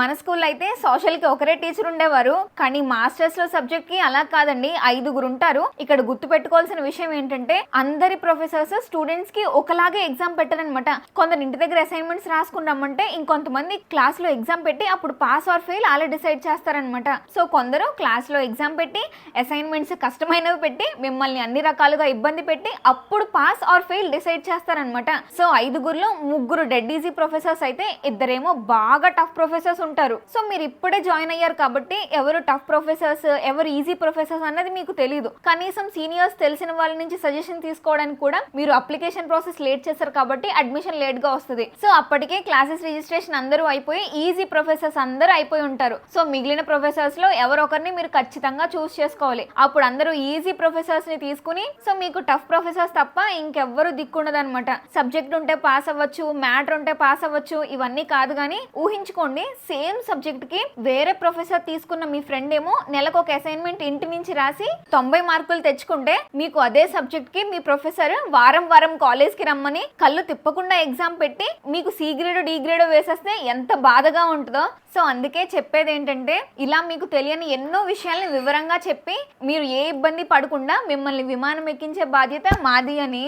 మన స్కూల్లో అయితే సోషల్కి ఒకరే టీచర్ ఉండేవారు, కానీ మాస్టర్స్లో సబ్జెక్ట్కి అలా కాదండి, 5గురు ఉంటారు. ఇక్కడ గుర్తు పెట్టుకోవాల్సిన విషయం ఏంటంటే అందరి ప్రొఫెసర్స్ స్టూడెంట్స్కి ఒకలాగే ఎగ్జామ్ పెట్టారనమాట. కొందరు ఇంటి దగ్గర అసైన్మెంట్స్ రాసుకుని రమ్మంటే ఇంకొంతమంది క్లాస్లో ఎగ్జామ్ పెట్టి అప్పుడు పాస్ ఆర్ ఫెయిల్ అలా డిసైడ్ చేస్తారనమాట. సో కొందరు క్లాస్లో ఎగ్జామ్ పెట్టి అసైన్మెంట్స్ కష్టమైనవి పెట్టి మిమ్మల్ని అన్ని రకాలుగా ఇబ్బంది పెట్టి అప్పుడు పాస్ ఆర్ ఫెయిల్ డిసైడ్ చేస్తారనమాట. సో 5గురిలో 3 డెడ్ ఈజీ ప్రొఫెసర్స్ అయితే, ఇద్దరేమో బాగా టఫ్ ప్రొఫెసర్స్ ఉంటారు. సో మీరు ఇప్పుడే జాయిన్ అయ్యారు కాబట్టి ఎవరు టఫ్ ప్రొఫెసర్స్ ఎవరు ఈజీ ప్రొఫెసర్స్ అన్నది మీకు తెలియదు. కనీసం సీనియర్స్ తెలిసిన వాళ్ళ నుంచి సజెషన్ తీసుకోవడానికి కూడా మీరు అప్లికేషన్ ప్రాసెస్ లేట్ చేశారు కాబట్టి అడ్మిషన్ లేట్ గా వస్తుంది. సో అప్పటికే క్లాసెస్ రిజిస్ట్రేషన్ అందరూ అయిపోయి ఈజీ ప్రొఫెసర్స్ అందరూ అయిపోయి ఉంటారు. సో మిగిలిన ప్రొఫెసర్స్ లో ఎవరొకరిని మీరు ఖచ్చితంగా చూస్ చేసుకోవాలి. అప్పుడు అందరూ ఈజీ ప్రొఫెసర్స్ ని తీసుకుని, సో మీకు టఫ్ ప్రొఫెసర్స్ తప్ప ఇంకెవ్వరు దిక్కుండదు అనమాట. సబ్జెక్ట్ ఉంటే పాస్ అవ్వచ్చు, మ్యాటర్ ఉంటే పాస్ అవ్వచ్చు, ఇవన్నీ కాదు. కానీ ఊహించుకోండి, సేమ్ సబ్జెక్ట్ కి వేరే ప్రొఫెసర్ తీసుకున్న మీ ఫ్రెండ్ ఏమో నెలకు ఒక అసైన్మెంట్ ఇంటి నుంచి రాసి 90 మార్కులు తెచ్చుకుంటే, మీకు అదే సబ్జెక్ట్ కి మీ ప్రొఫెసర్ వారం వారం కాలేజ్ కి రమ్మని కళ్ళు తిప్పకుండా ఎగ్జామ్ పెట్టి మీకు సి గ్రేడ్ డి గ్రేడ్ వేసేస్తే ఎంత బాధగా ఉంటుందో. సో అందుకే చెప్పేది ఏంటంటే, ఇలా మీకు తెలియని ఎన్నో విషయాల్ని వివరంగా చెప్పి మీరు ఏ ఇబ్బంది పడకుండా మిమ్మల్ని విమానం ఎక్కించే బాధ్యత మాది అని.